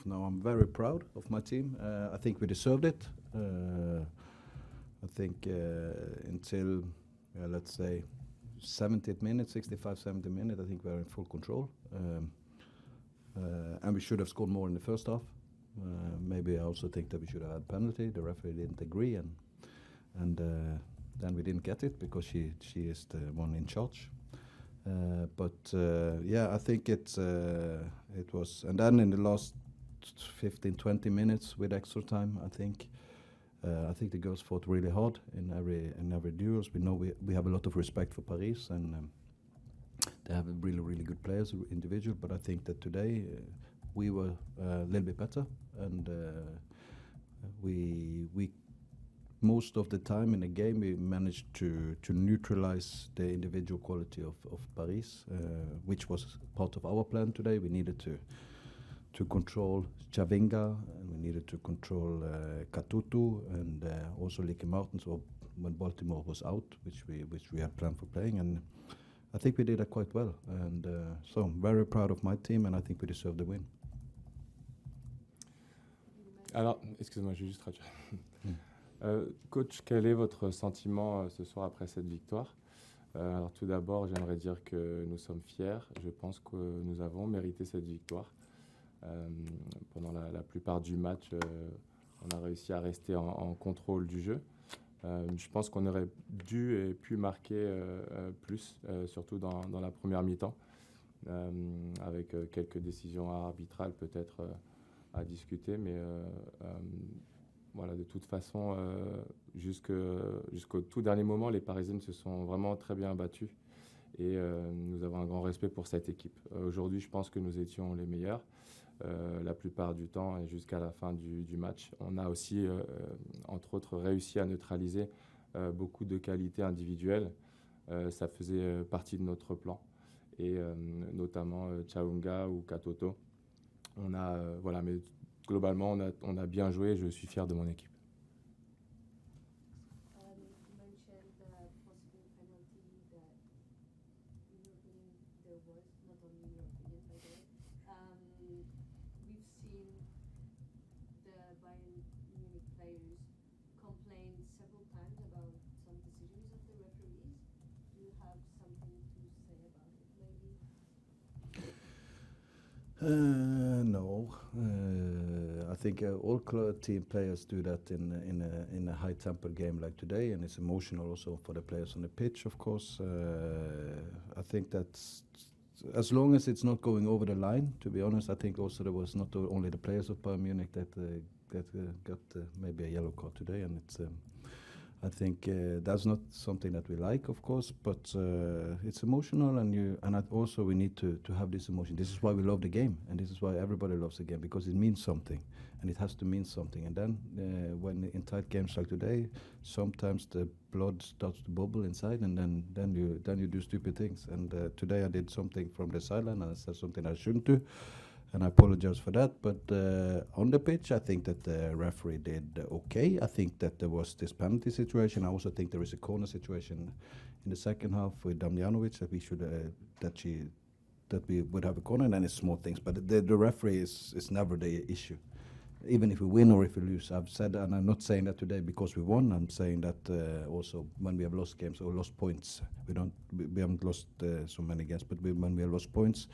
now I'm very proud of my team. I think we deserved it. I think until, let's say, 70 minutes, 65, 70 minutes, I think we are in full control. And we should have scored more in the first half. Maybe I also think that we should have had penalty. The referee didn't agree, and then we didn't get it because she is the one in charge. Yeah, I think it was, and then in the last 15, 20 minutes with extra time, I think the girls fought really hard in every duels. We know we have a lot of respect for Paris, and they have really, really good players, individual. But I think that today we were a little bit better, and we most of the time in the game we managed to neutralize the individual quality of Paris, which was part of our plan today. We needed to control Chavinga, and we needed to control Katutu, and also Liga Martens when Baltimore was out, which we had planned for playing, and I think we did that quite well. And so I'm very proud of my team, and I think we deserve the win. Alors, excusez-moi, je vais juste traduire. Coach, quel est votre sentiment ce soir après cette victoire? Alors tout d'abord, j'aimerais dire que nous sommes fiers. Je pense que nous avons mérité cette victoire. Pendant la plupart du match, on a réussi à rester en contrôle du jeu. Je pense qu'on aurait dû et pu marquer plus, surtout dans la première mi-temps, avec quelques décisions arbitrales peut-être à discuter, mais voilà, de toute façon, jusqu'au tout dernier moment, les Parisiennes se sont vraiment très bien battues, et nous avons un grand respect pour cette équipe. Aujourd'hui, je pense que nous étions les meilleurs la plupart du temps et jusqu'à la fin du match. On a aussi, entre autres, réussi à neutraliser beaucoup de qualités individuelles. Ça faisait partie de notre plan, et notamment Chaunga ou Katoto. Voilà, mais globalement, on a bien joué. Je suis fier de mon équipe. No, I think all team players do that in a high-tempered game like today, and it's emotional also for the players on the pitch, of course. I think that's, as long as it's not going over the line, to be honest, I think also there was not only the players of Bayern Munich that got maybe a yellow card today, and it's I think that's not something that we like, of course, but it's emotional, and also we need to have this emotion. This is why we love the game, and this is why everybody loves the game, because it means something, and it has to mean something. And then when in tight games like today, sometimes the blood starts to bubble inside, and then you do stupid things. And today I did something from the sideline, and I said something I shouldn't do, and I apologize for that. But on the pitch, I think that the referee did okay. I think that there was this penalty situation. I also think there is a corner situation in the second half with Damjanovic that we should that we would have a corner, and then it's small things. But the referee is never the issue, even if we win or if we lose. I've said, and I'm not saying that today because we won. I'm saying that also when we have lost games or lost points, we haven't lost so many games, but when we have lost points.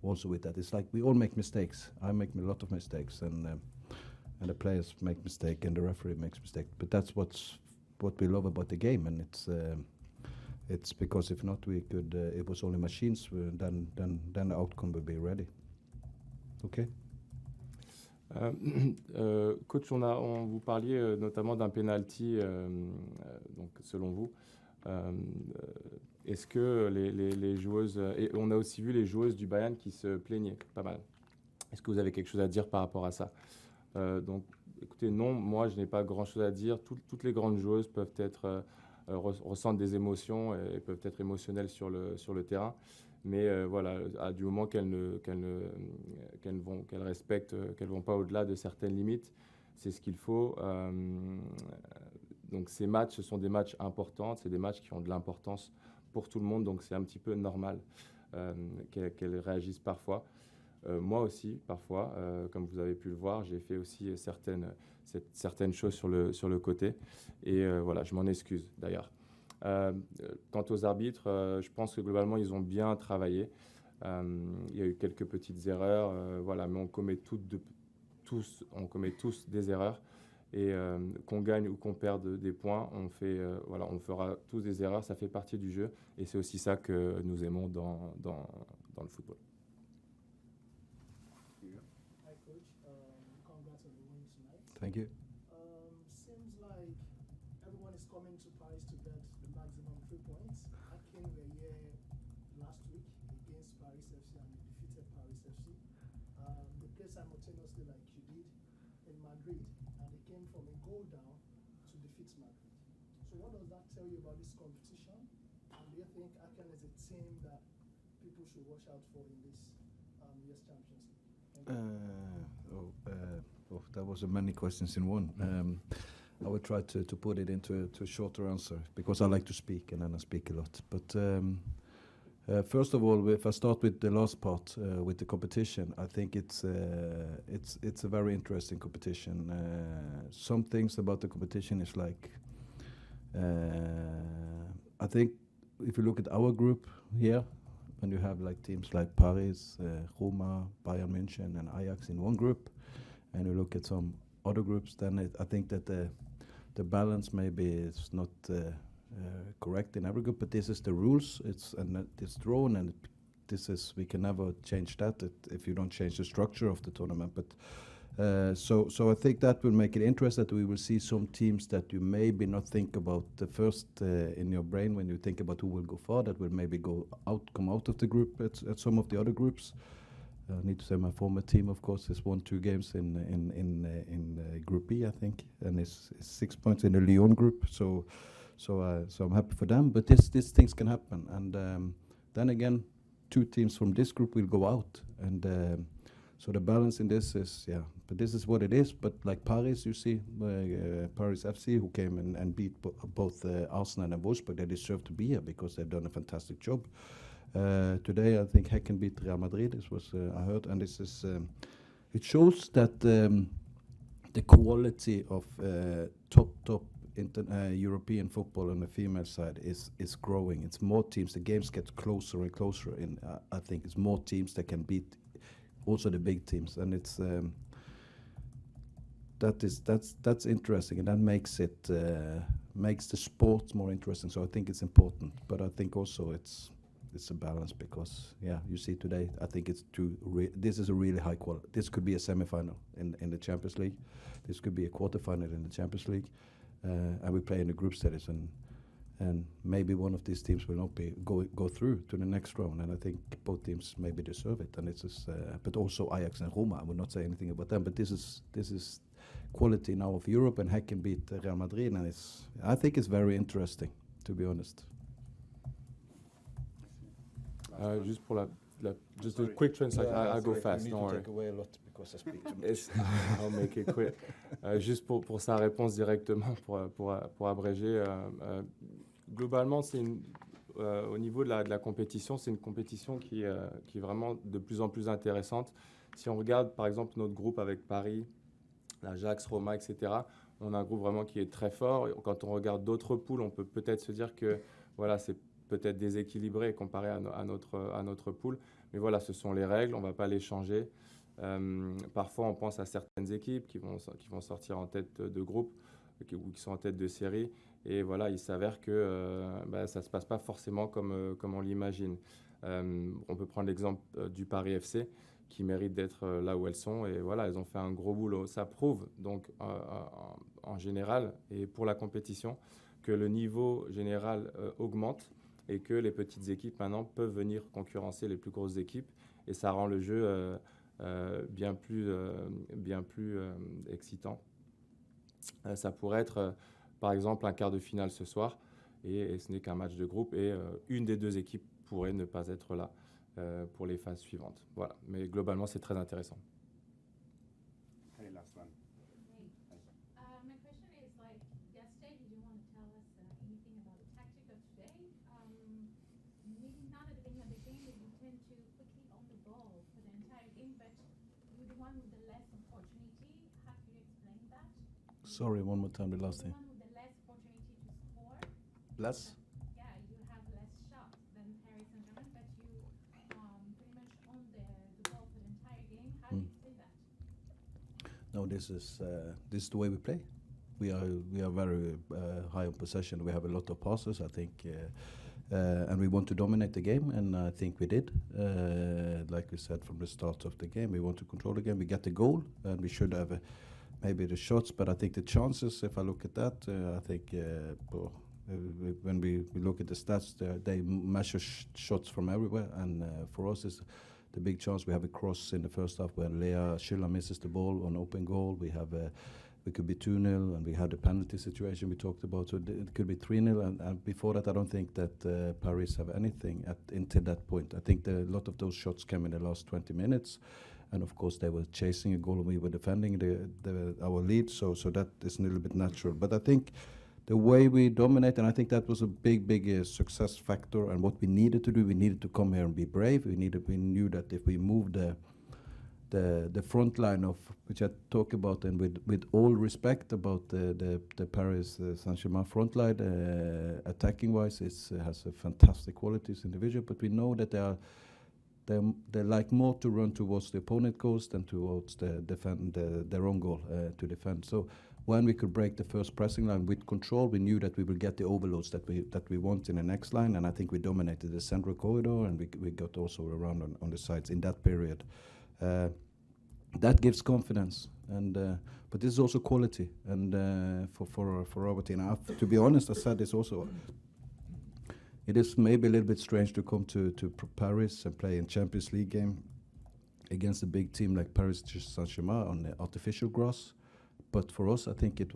Also with that, it's like we all make mistakes. I make a lot of mistakes, and the players make mistakes, and the referee makes mistakes. But that's what we love about the game, and it's because if not, we could. It was only machines. Then the outcome would be ready. Okay. Coach, vous parliez notamment d'un penalty, donc selon vous. Est-ce que les joueuses, et on a aussi vu les joueuses du Bayern qui se plaignaient pas mal. Est-ce que vous avez quelque chose à dire par rapport à ça? Donc, écoutez, non, moi je n'ai pas grand-chose à dire. Toutes les grandes joueuses peuvent être ressentent des émotions et peuvent être émotionnelles sur le terrain. Mais voilà, du moment qu'elles respectent, qu'elles ne vont pas au-delà de certaines limites, c'est ce qu'il faut. Donc ces matchs, ce sont des matchs importants, c'est des matchs qui ont de l'importance pour tout le monde, donc c'est un petit peu normal qu'elles réagissent parfois. Moi aussi, parfois, comme vous avez pu le voir, j'ai fait aussi certaines choses sur le côté. Et voilà, je m'en excuse d'ailleurs. Quant aux arbitres, je pense que globalement, ils ont bien travaillé. Il y a eu quelques petites erreurs, voilà, mais on commet tous des erreurs. Et qu'on gagne ou qu'on perde des points, voilà, on fera tous des erreurs, ça fait partie du jeu. Et c'est aussi ça que nous aimons dans le football. Hi, Coach. Congrats on the win tonight. Thank you. Seems like everyone is coming to Paris to get the maximum 3 points. Akin were here last week against Paris FC and defeated Paris FC. They played simultaneously like you did in Madrid, and they came from a goal down to defeat Madrid. So what does that tell you about this competition? And do you think Akin is a team that people should watch out for in this year's Champions League? That was many questions in one. I will try to put it into a shorter answer because I like to speak and then I speak a lot. But first of all, if I start with the last part with the competition, I think it's a very interesting competition. Some things about the competition is like I think if you look at our group here, when you have like teams like Paris, Roma, Bayern München, and Ajax in one group, and you look at some other groups, then I think that the balance maybe is not correct in every group. But this is the rules. It's drawn, and we can never change that if you don't change the structure of the tournament. But so I think that will make it interesting. That we will see some teams that you maybe not think about the first in your brain when you think about who will go far. That will maybe come out of the group at some of the other groups. I need to say my former team, of course, has won 2 games in Group B, I think, and it's 6 points in the Lyon group. So I'm happy for them. But these things can happen, and then again, 2 teams from this group will go out, and so the balance in this is But this is what it is. But like Paris, you see, Paris FC, who came and beat both Arsenal and Wolfsburg, they deserve to be here because they've done a fantastic job. Today, I think Häcken beat Real Madrid. This was I heard, and this is it shows that the quality of top European football on the female side is growing. It's more teams. The games get closer and closer. I think it's more teams that can beat also the big teams, and it's that's interesting, and that makes the sport more interesting. So I think it's important, but I think also it's a balance because you see today I think it's this is a really high quality. This could be a semi-final in the Champions League. This could be a quarter-final in the Champions League, and we play in the group stages, and maybe one of these teams will not go through to the next round, and I think both teams maybe deserve it. And it's but also Ajax and Roma. I would not say anything about them, but this is quality now of Europe, and Häcken beat Real Madrid, and I think it's very interesting, to be honest. Just a quick translation. I'll go fast. Don't worry. Take away a lot because I speak too much. I'll make it quick. Juste pour sa réponse directement, pour abréger. Globalement, au niveau de la compétition, c'est une compétition qui est vraiment de plus en plus intéressante. Si on regarde par exemple notre groupe avec Paris, l'Ajax, Roma, etc., on a un groupe vraiment qui est très fort. Quand on regarde d'autres poules, on peut peut-être se dire que voilà, c'est peut-être déséquilibré comparé à notre poule. Mais voilà, ce sont les règles, on ne va pas les changer. Parfois, on pense à certaines équipes qui vont sortir en tête de groupe ou qui sont en tête de série. Et voilà, il s'avère que ça ne se passe pas forcément comme on l'imagine. On peut prendre l'exemple du Paris FC qui méritent d'être là où elles sont. Et voilà, elles ont fait un gros boulot. Ça prouve donc en général et pour la compétition que le niveau général augmente et que les petites équipes maintenant peuvent venir concurrencer les plus grosses équipes. Et ça rend le jeu bien plus excitant. Ça pourrait être, par exemple, un quart de finale ce soir, et ce n'est qu'un match de groupe, et une des 2 équipes pourrait ne pas être là pour les phases suivantes. Voilà. Mais globalement, c'est très intéressant. Hey, last one. My question is, like, yesterday, did you want to tell us anything about the tactic of today? Maybe not at the beginning of the game, but you tend to quickly own the ball for the entire game, the one with the less opportunity. How can you explain that? Sorry, one more time, the last The thing. one with the less opportunity to score. Less? Yeah, you have less shots than Paris Saint-Germain, but you pretty much own the ball for the entire game. How do you explain that? No, this is the way we play. We are very high on possession. We have a lot of passes, I think, and we want to dominate the game, and I think we did. Like we said from the start of the game, we want to control the game. We get the goal, and we should have maybe the shots, but I think the chances, if I look at that, I think when we look at the stats, they measure shots from everywhere, and for us, it's the big chance. We have a cross in the first half when Lea Schiller misses the ball on open goal. We have we could be 2-0, and we had a penalty situation we talked about, so it could be 3-0. And before that, I don't think that Paris have anything until that point. I think a lot of those shots came in the last 20 minutes, and of course they were chasing a goal, and we were defending our lead. So that is a little bit natural. But I think the way we dominate, and I think that was a big success factor. And what we needed to do, we needed to come here and be brave. We knew that if we moved the front line of which I talk about, and with all respect about the Paris Saint-Germain front line, attacking wise, it has a fantastic qualities individual. But we know that they like more to run towards the opponent goals than towards their own goal to defend. So when we could break the first pressing line with control, we knew that we will get the overloads that we want in the next line, and I think we dominated the central corridor, and we got also around on the sides in that period. That gives confidence, and but this is also quality, and for our team. To be honest, I said this also. It is maybe a little bit strange to come to Paris and play in Champions League game against a big team like Paris Saint-Germain on the artificial grass. But for us, I think it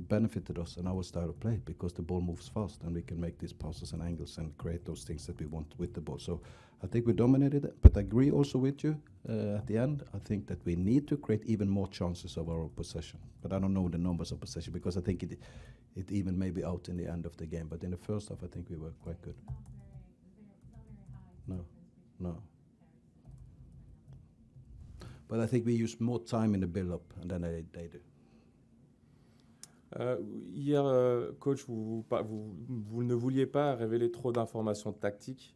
benefited us in our style of play, because the ball moves fast and we can make these passes and angles and create those things that we want with the ball. So I think we dominated it, but I agree also with you at the end. I think that we need to create even more chances of our possession. But I don't know the numbers of possession, because I think it even may be out in the end of the game. But in the first half, I think we were quite good. Not very high. No. But I think we used more time in the build-up than they do. Hier, coach, vous ne vouliez pas révéler trop d'informations tactiques.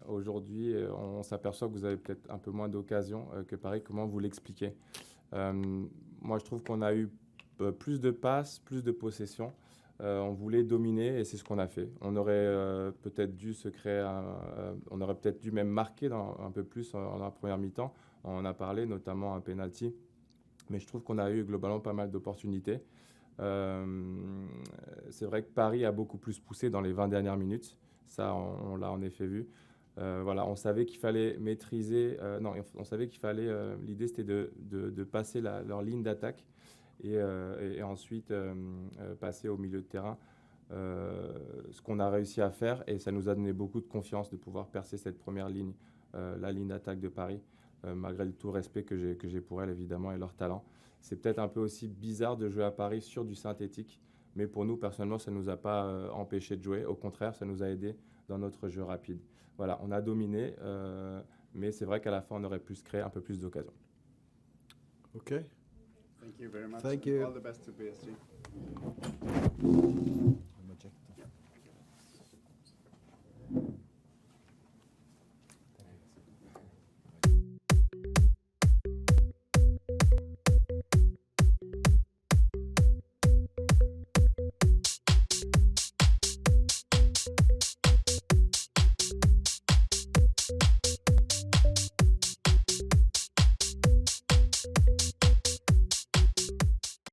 Aujourd'hui, on s'aperçoit que vous avez peut-être un peu moins d'occasions que Paris. Comment vous l'expliquez? Moi, je trouve qu'on a eu plus de passes, plus de possession. On voulait dominer, et c'est ce qu'on a fait. On aurait peut-être dû on aurait peut-être dû même marquer un peu plus en la première mi-temps. On en a parlé, notamment un penalty. Mais je trouve qu'on a eu globalement pas mal d'opportunités. C'est vrai que Paris a beaucoup plus poussé dans les 20 dernières minutes. Ça, on l'a en effet vu. Voilà, on savait qu'il fallait maîtriser. On savait qu'il fallait. L'idée, c'était de passer leur ligne d'attaque et ensuite passer au milieu de terrain. Ce qu'on a réussi à faire, et ça nous a donné beaucoup de confiance de pouvoir percer cette première ligne, la ligne d'attaque de Paris, malgré le tout respect que j'ai pour elles, évidemment, et leur talent. C'est peut-être un peu aussi bizarre de jouer à Paris sur du synthétique, mais pour nous, personnellement, ça ne nous a pas empêché de jouer. Au contraire, ça nous a aidé dans notre jeu rapide. Voilà, on a dominé, mais c'est vrai qu'à la fin, on aurait pu se créer un peu plus d'occasions. Okay. Thank you very much. Thank you. All the best to PSG.